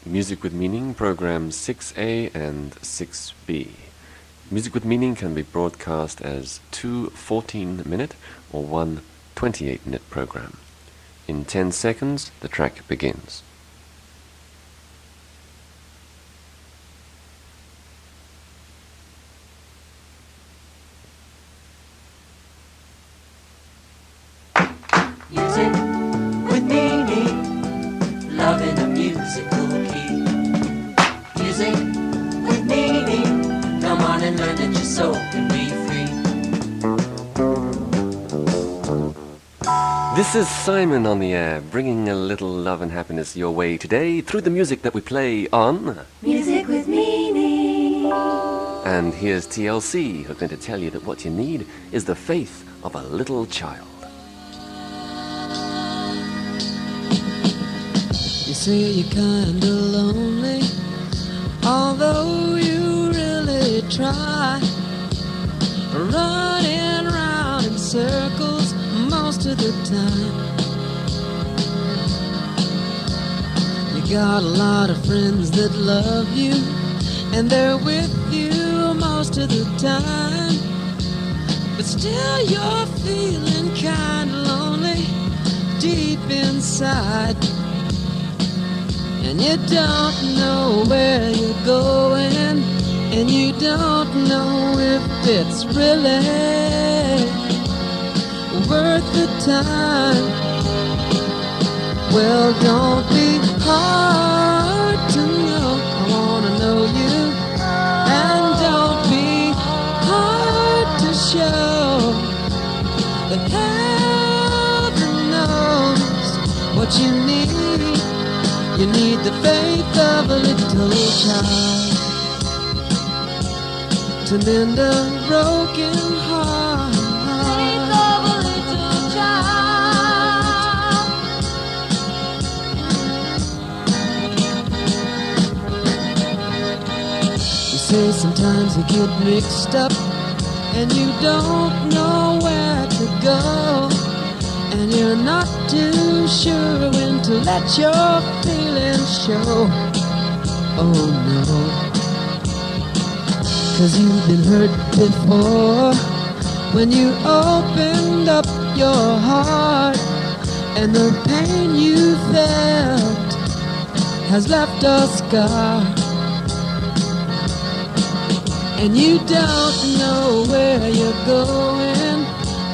Music with Meaning, programs 6A and 6B. Music with Meaning can be broadcast as two 14-minute or one 28-minute program. In 10 seconds, the track begins. Music with meaning, love in a musical key. Music with meaning, come on and learn that your soul can be free. This is Simon on the air, bringing a little love and happiness your way today through the music that we play on Music with meaning. And here's TLC, who's going to tell you that what you need is the faith of a little child. You say you're kinda lonely, although you really try, running round in circles most of the time. You got a lot of friends that love you, and they're with you most of the time, but still you're feeling kinda lonely deep inside. And you don't know where you're going, and you don't know if it's really worth the time. Well, don't be hard to know, I wanna know you, and don't be hard to show, but heaven knows what you need. You need the faith of a little child to mend a broken heart. Faith of a little child. You say sometimes you get mixed up and you don't know where to go, and you're not too sure when to let your feelings show. Oh no, 'cause you've been hurt before when you opened up your heart, and the pain you felt has left a scar. And you don't know where you're going,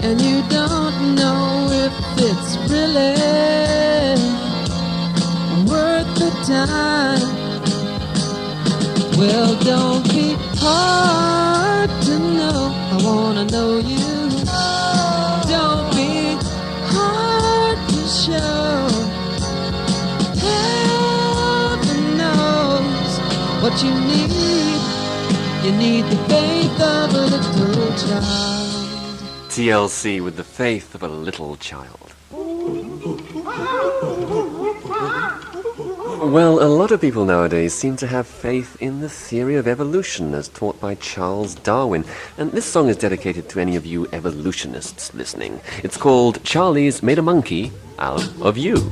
and you don't know if it's really worth the time. Well, don't be hard to know, I wanna know you. Don't be hard to show, heaven knows what you need. You need the faith of a little child. TLC with the faith of a little child. Well, a lot of people nowadays seem to have faith in the theory of evolution as taught by Charles Darwin. And this song is dedicated to any of you evolutionists listening. It's called Charlie's Made a Monkey Out of You.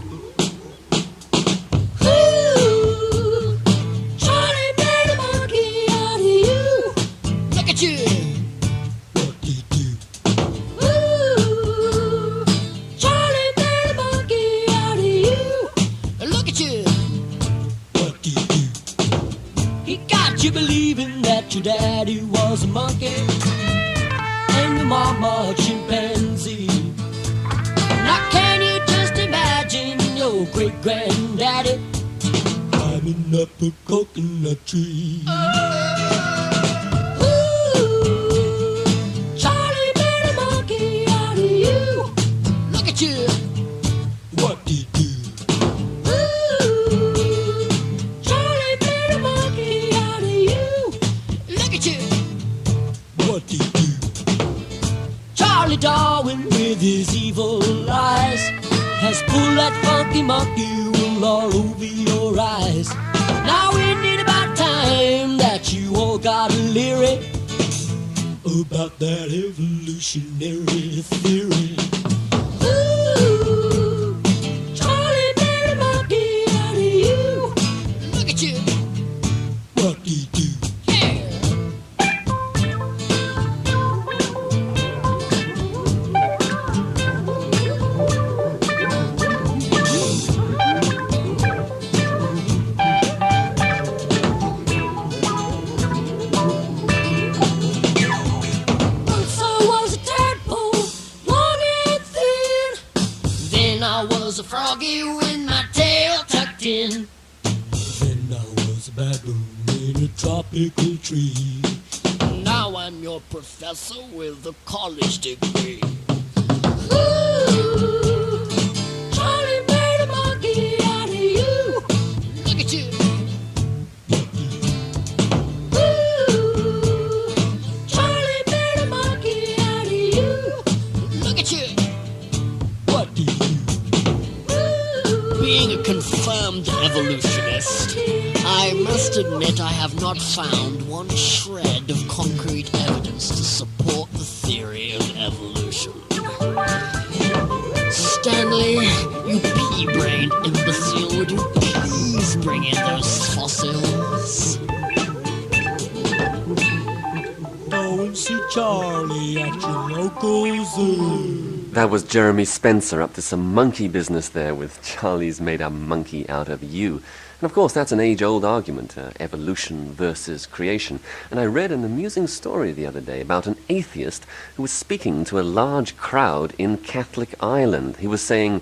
Your daddy was a monkey and your mama a chimpanzee. Now can you just imagine your great-granddaddy climbing up a coconut tree? Ooh, Charlie made a monkey out of you. Look at you. What did you do? Charlie Darwin with his evil eyes has pulled that funky monkey wool all over your eyes. Now isn't it about time that you all got a lyric about that evolutionary theory? Ooh, Charlie made a monkey out of you. Look at baboon in a tropical tree. Now I'm your professor with a college degree. Ooh, Charlie made a monkey out of you. Look at you. Ooh, Charlie made a monkey out of you. Look at you. What do you? Being a confirmed evolutionist, I must admit I have not found one shred of concrete evidence to support the theory of evolution. Stanley, you pea-brained imbecile, would you please bring in those fossils? Go and see Charlie at your local zoo. That was Jeremy Spencer up to some monkey business there with Charlie's made a monkey out of you. And of course that's an age-old argument, evolution versus creation. And I read an amusing story the other day about an atheist who was speaking to a large crowd in Catholic Ireland. He was saying,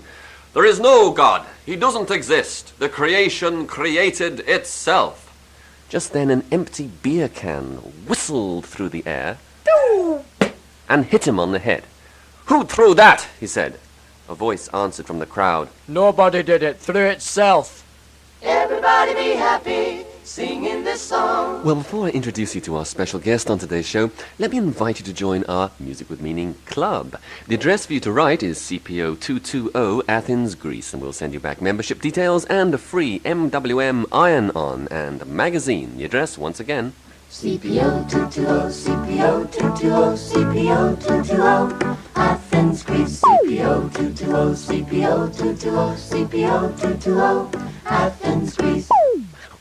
"There is no God. He doesn't exist. The creation created itself." Just then an empty beer can whistled through the air and hit him on the head. "Who threw that?" he said. A voice answered from the crowd, Nobody did it, threw itself. Everybody be happy, singing this song. Well, before I introduce you to our special guest on today's show, let me invite you to join our Music with Meaning Club. The address for you to write is CPO 220 Athens, Greece, and we'll send you back membership details and a free MWM iron-on and magazine. The address, once again, CPO 220, CPO 220, CPO 220, Athens Greece. CPO 220, CPO 220, CPO 220, Athens Greece.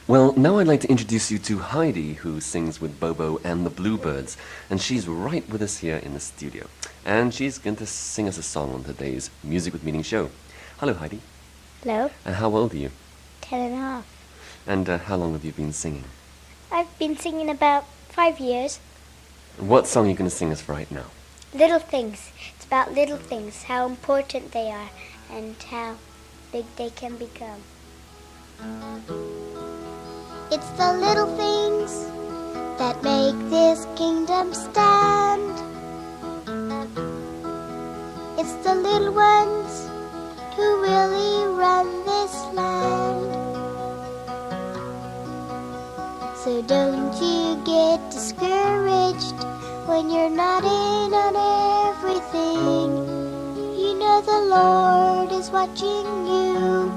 Well, now I'd like to introduce you to Heidi, who sings with Bobo and the Bluebirds, and she's right with us here in the studio. And she's going to sing us a song on today's Music with Meaning show. Hello, Heidi. Hello, And how old are you? 10.5. And how long have you been singing? I've been singing about 5 years. What song are you going to sing us right now? Little things. It's about little things, how important they are, and how big they can become. It's the little things that make this kingdom stand. It's the little ones who really run this land. So don't you get discouraged when you're not in on everything. You know the Lord is watching you,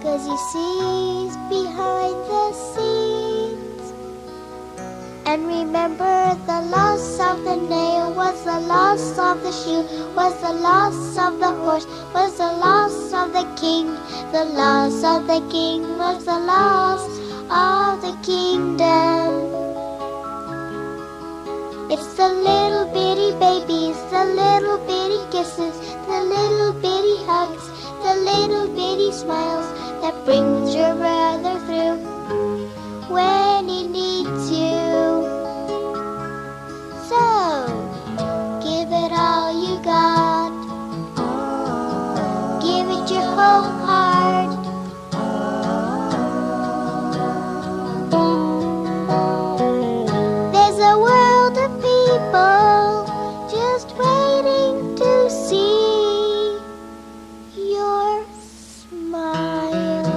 'cause he sees behind the scenes. And remember, the loss of the nail was the loss of the shoe, was the loss of the horse, was the loss of the king. The loss of the king was the loss of the kingdom. It's the little bitty babies, the little bitty kisses, the little bitty hugs, the little bitty smiles that brings your brother through when he needs you. So, give it all you got. Give it your whole heart. There's a world of people just waiting to see your smile.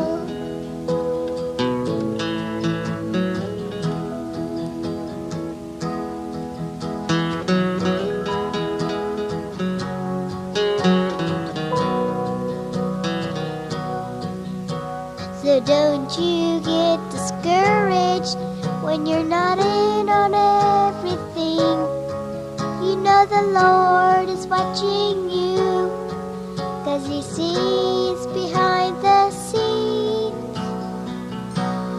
So don't you get discouraged when you're not in on everything. You know the Lord is watching you, 'cause he sees behind the scenes.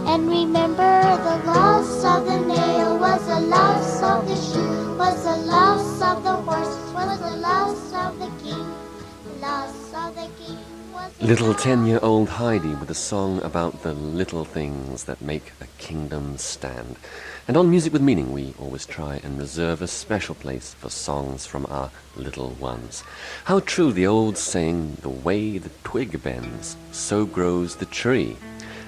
And remember, the loss of the nail was the loss of the shoe, was the loss of the horse, was the loss of the king. The loss of the king was the Little loss. 10-year-old Heidi with a song about the little things that make a kingdom stand. And on Music with Meaning, we always try and reserve a special place for songs from our little ones. How true the old saying, the way the twig bends, so grows the tree.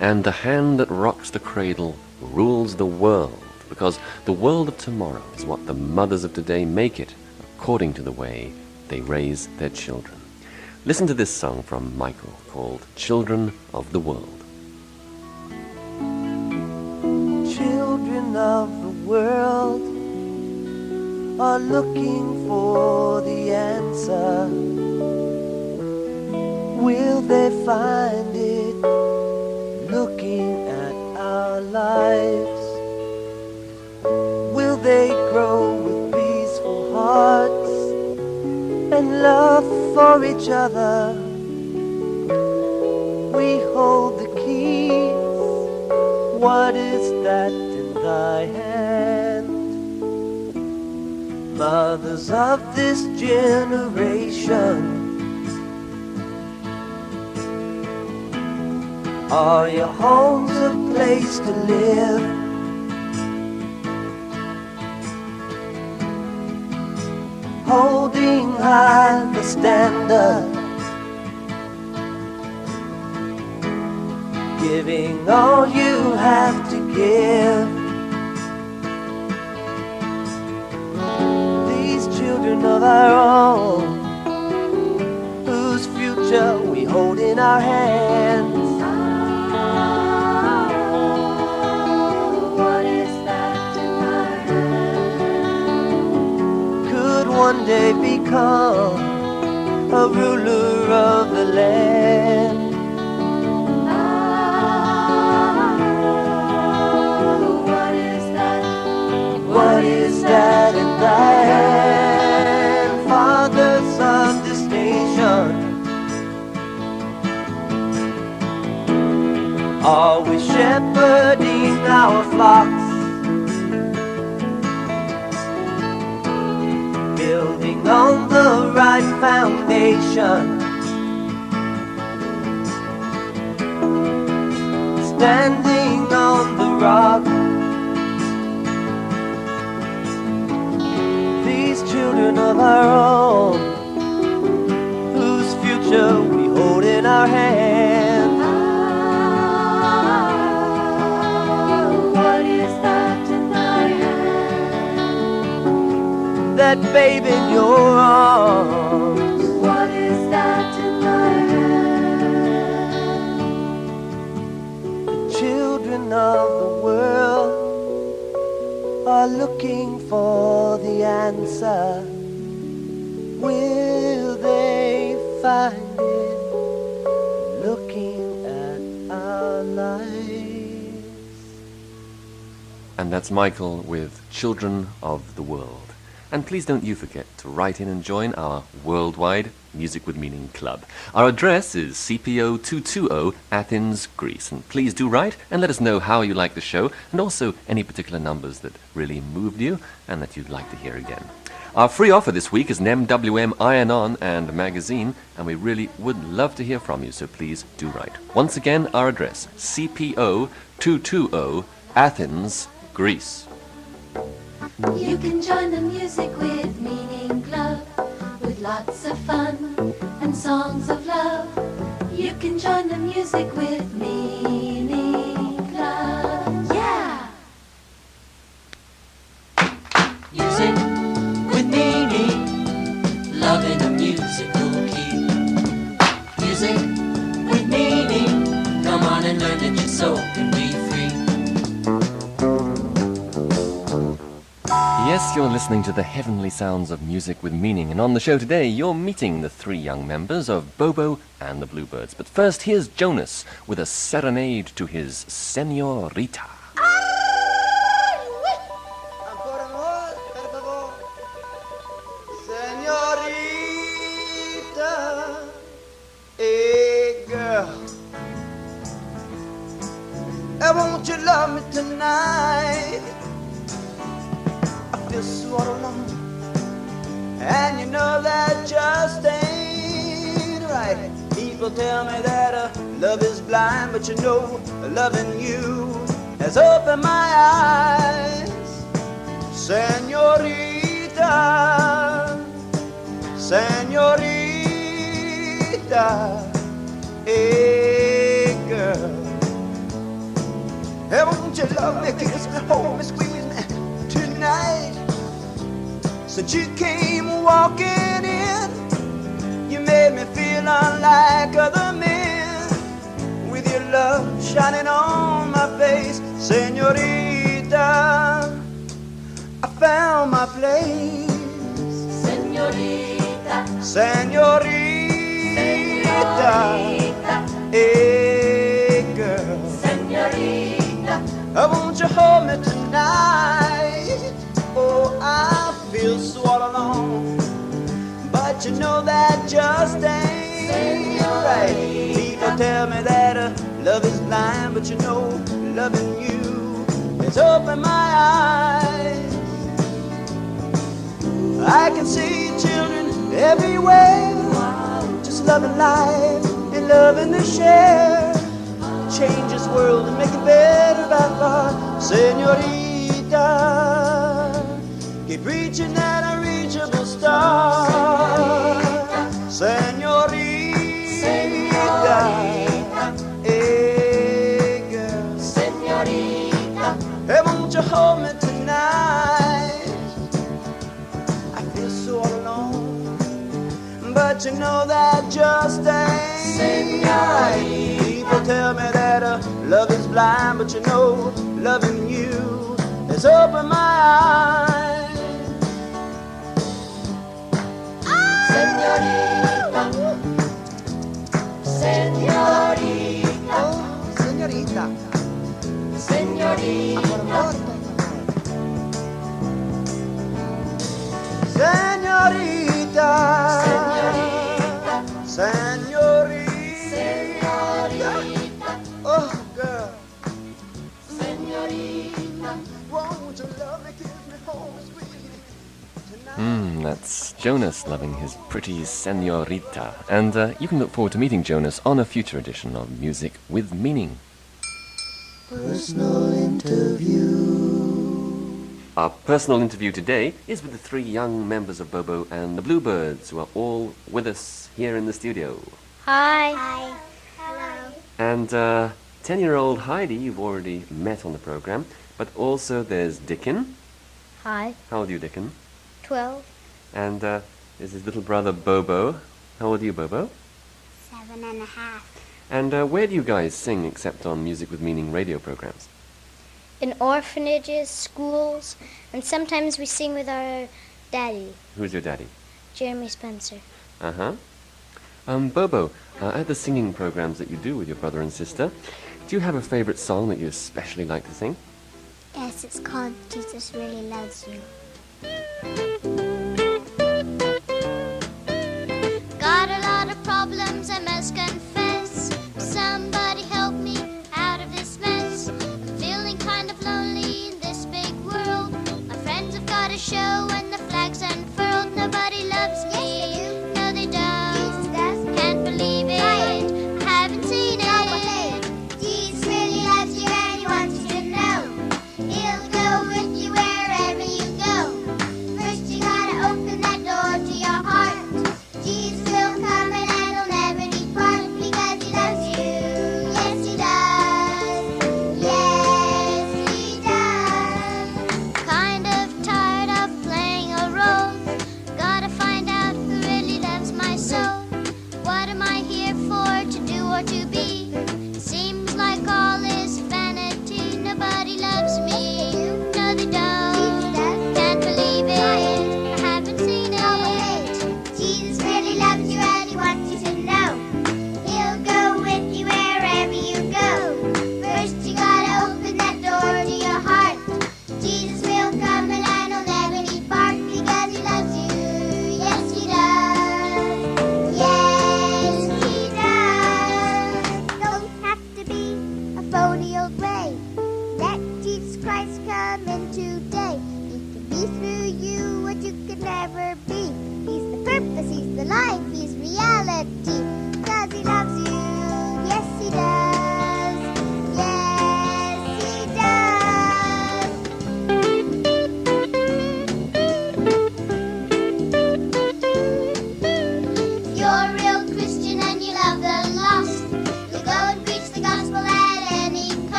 And the hand that rocks the cradle rules the world, because the world of tomorrow is what the mothers of today make it, according to the way they raise their children. Listen to this song from Michael called Children of the World. Children of the world are looking for the answer. Will they find it looking at our lives? Will they grow with peaceful hearts and love for each other? We hold the keys. What is that in thy hand? Mothers of this generation, are your homes a place to live? Holding high the standard, giving all you have to give. These children of our own, whose future we hold in our hands. What is that in my hand? Could one day become a ruler of the land. What is that in thy hand? Fathers of this nation, are we shepherding our flocks, building on the right foundation, standing on the rock? Children of our own, whose future we hold in our hands. What is that in thy hand? That babe in your arms. What is that in thy hand? The children of the world are looking for the answer. Will they find it looking at our lives? And that's Michael with Children of the World. And please don't you forget to write in and join our worldwide Music with Meaning Club. Our address is CPO 220 Athens, Greece. And please do write and let us know how you like the show and also any particular numbers that really moved you and that you'd like to hear again. Our free offer this week is an MWM Iron-On and magazine, and we really would love to hear from you, so please do write. Once again, our address, CPO 220 Athens, Greece. You can join the Music with Meaning Club with lots of fun and songs of love. You can join the Music with Meaning Club. Yeah! Music with meaning, love in a musical key. Music with meaning, come on and learn that your soul can be free. Yes, you're listening to the heavenly sounds of music with meaning, and on the show today you're meeting the three young members of Bobo and the Bluebirds. But first, here's Jonas with a serenade to his señorita. Señorita, hey girl, won't you love me tonight? I feel so all alone, and you know that just ain't right. People tell me that love is blind, but you know loving you has opened my eyes. Señorita, señorita, hey girl, Hey, won't you love me, kiss me, hold me, squeeze me tonight? Since you came walking in, you made me feel unlike other men. With your love shining on my face, señorita, I found my place. Señorita, Señorita, hey girl, señorita, won't you hold me tonight? Oh, I feel so all alone, but you know that just ain't right. People tell me that love is blind, but you know loving you has opened my eyes. I can see children everywhere, just loving life and loving to share. Change this world and make it better by far. Señorita, keep reaching that unreachable star. Señorita, hey girl, señorita, hey, won't you hold me tonight? I feel so all alone, but you know that just ain't right. People tell me that love is blind, but you know loving you has opened my eyes. señorita, señorita, Oh, señorita, señorita, señorita, señorita, señorita, oh girl, señorita. won't you love me, kiss me, hold me, squeeze me tonight? That's Jonas loving his pretty senorita. And you can look forward to meeting Jonas on a future edition of Music with Meaning. Personal interview. Our personal interview today is with the three young members of Bobo and the Bluebirds, who are all with us here in the studio. Hi. Hi. Hello. And 10-year-old Heidi, you've already met on the program, but also there's Dickon. Hi. How old are you, Dickon? 12. And there's his little brother Bobo. How old are you, Bobo? 7.5. And where do you guys sing except on Music with Meaning radio programs? In orphanages, schools, and sometimes we sing with our daddy, Who's your daddy? Jeremy Spencer. Uh-huh. Bobo, at the singing programs that you do with your brother and sister, do you have a favorite song that you especially like to sing? Yes, it's called Jesus Really Loves You. Got a lot of problems, I must confess. Somebody help me out of this mess. I'm feeling kind of lonely in this big world. My friends have got a show and the flag's unfurled. Nobody loves me. No, they don't. Can't believe it. I haven't seen it. Jesus really loves you and he wants you to know. He'll go with you wherever you go. First you gotta open that door to your heart. Jesus will come and he'll never depart. We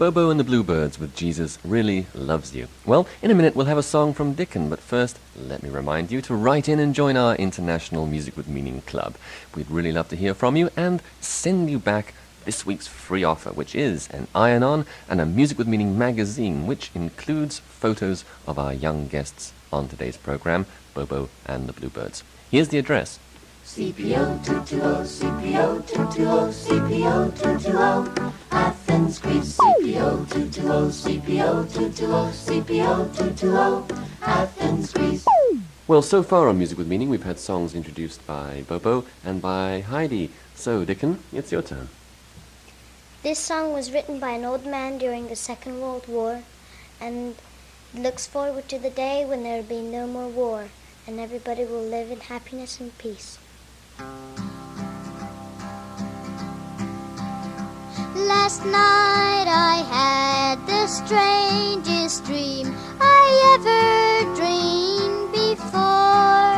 Bobo and the Bluebirds with Jesus Really Loves You. Well, in a minute we'll have a song from Dickon, but first, let me remind you to write in and join our International Music with Meaning Club. We'd really love to hear from you and send you back this week's free offer, which is an iron-on and a Music with Meaning magazine, which includes photos of our young guests on today's program, Bobo and the Bluebirds. Here's the address. CPO 220, CPO 220, CPO 220, Athens Greece. CPO 220, CPO 220, CPO 220, Athens Greece. Well, so far on Music with Meaning, we've had songs introduced by Bobo and by Heidi. So, Dickon, it's your turn. This song was written by an old man during the Second World War and looks forward to the day when there will be no more war and everybody will live in happiness and peace. Last night I had the strangest dream I ever dreamed before.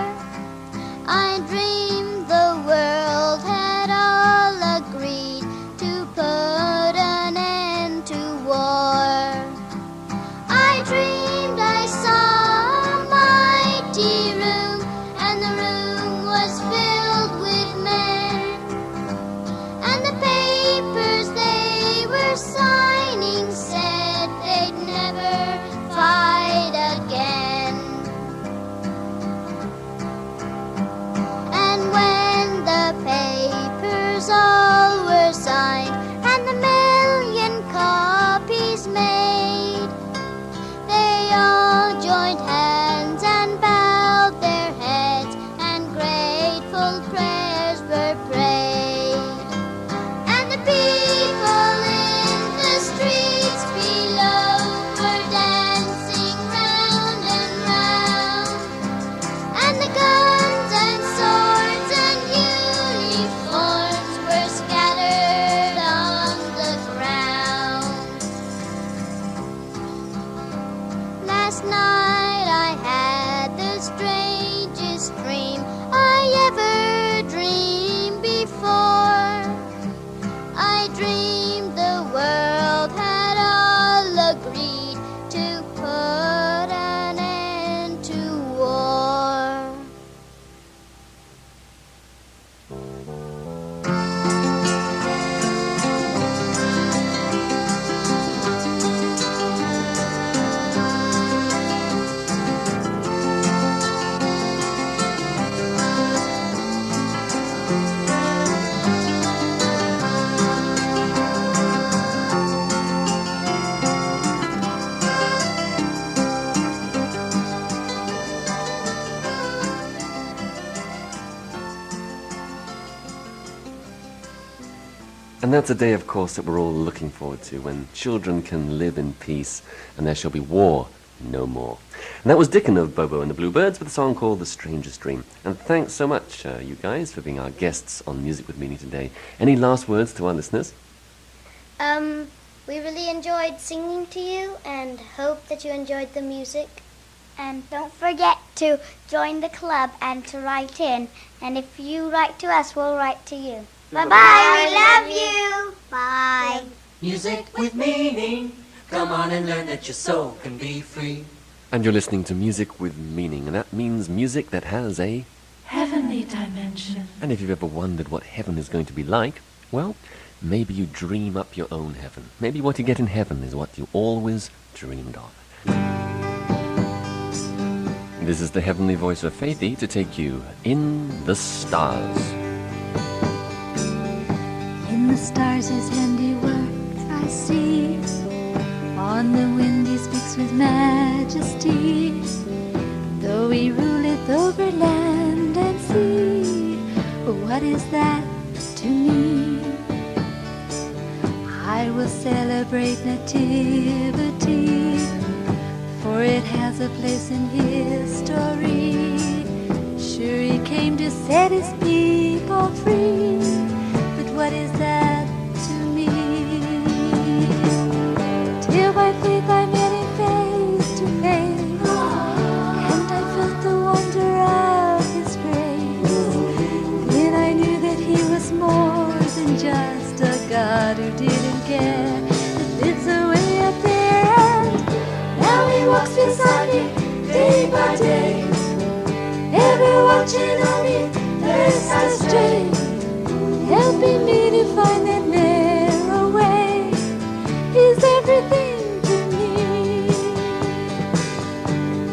I dreamed the world had all agreed to put an end to war. I dreamed I saw a mighty room, and the room was filled with men, and the papers they were signing said they'd never fight again. And when the papers all were signed and the million copies made, they all joined hands and bowed their heads, and grateful prayers were prayed. And the people in the streets below were dancing round and round, and the guns and swords and uniforms were scattered on the ground. Last night I had the strangest dream I ever dreamed before. I dreamed the world had all agreed to put an end to war. And that's a day, of course, that we're all looking forward to, when children can live in peace and there shall be war no more. And that was Dickon of Bobo and the Bluebirds with a song called The Strangest Dream. And thanks so much, you guys, for being our guests on Music with Meaning today. Any last words to our listeners? We really enjoyed singing to you and hope that you enjoyed the music. And don't forget to join the club and to write in. And if you write to us, we'll write to you. Bye-bye. We love you. Bye. Music with meaning. Come on and learn that your soul can be free. And you're listening to Music with Meaning, and that means music that has a heavenly dimension. And if you've ever wondered what heaven is going to be like, well, maybe you dream up your own heaven. Maybe what you get in heaven is what you always dreamed of. This is the heavenly voice of Faithy to take you in the stars. In the stars his handiwork I see. On the wind he speaks with majesty. Though he ruleth over land and sea, what is that to me? I will celebrate nativity, for it has a place in history. Sure, he came to set his people free, but what is that to me? Till by faith I met him face to face, and I felt the wonder of his grace. Then I knew that he was more than just a God who didn't care, that lives away walks beside me day by day, ever watching on me lest I stray, helping me to find that narrow way. He's everything to me.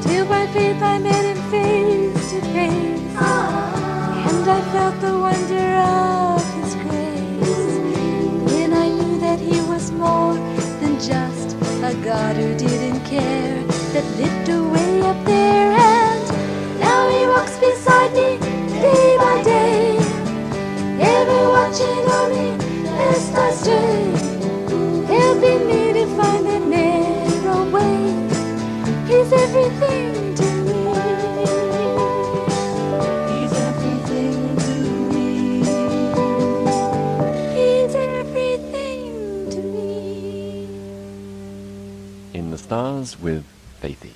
Till by faith I met him face to face, and I felt the wonder of his grace. Then I knew that he was more than just a God who didn't care, that lived away up there. And now he walks beside me day by day, ever watching on me lest I stray, helping me to find the narrow way. He's everything to me. He's everything to me. He's everything to me. In the Stars with Faithy.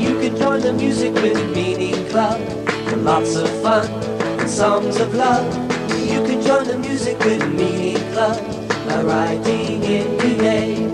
You can join the Music with Meaning Club for lots of fun and songs of love. You can join the Music with Meaning Club by writing in today.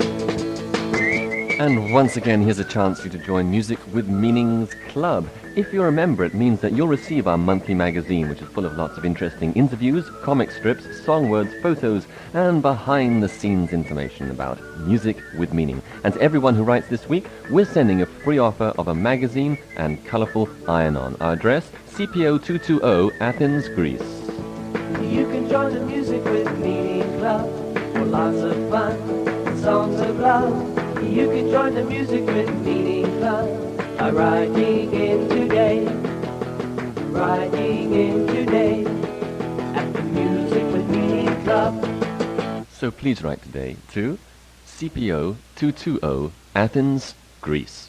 And once again, here's a chance for you to join Music with Meanings Club. If you're a member, it means that you'll receive our monthly magazine, which is full of lots of interesting interviews, comic strips, song words, photos, and behind-the-scenes information about music with meaning. And to everyone who writes this week, we're sending a free offer of a magazine and colourful iron-on. Our address, CPO 220, Athens, Greece. You can join the Music with Meaning Club for lots of fun and songs of love. You can join the Music with Meaning Club by writing in today at the Music with Meaning Club. So please write today to CPO 220, Athens, Greece.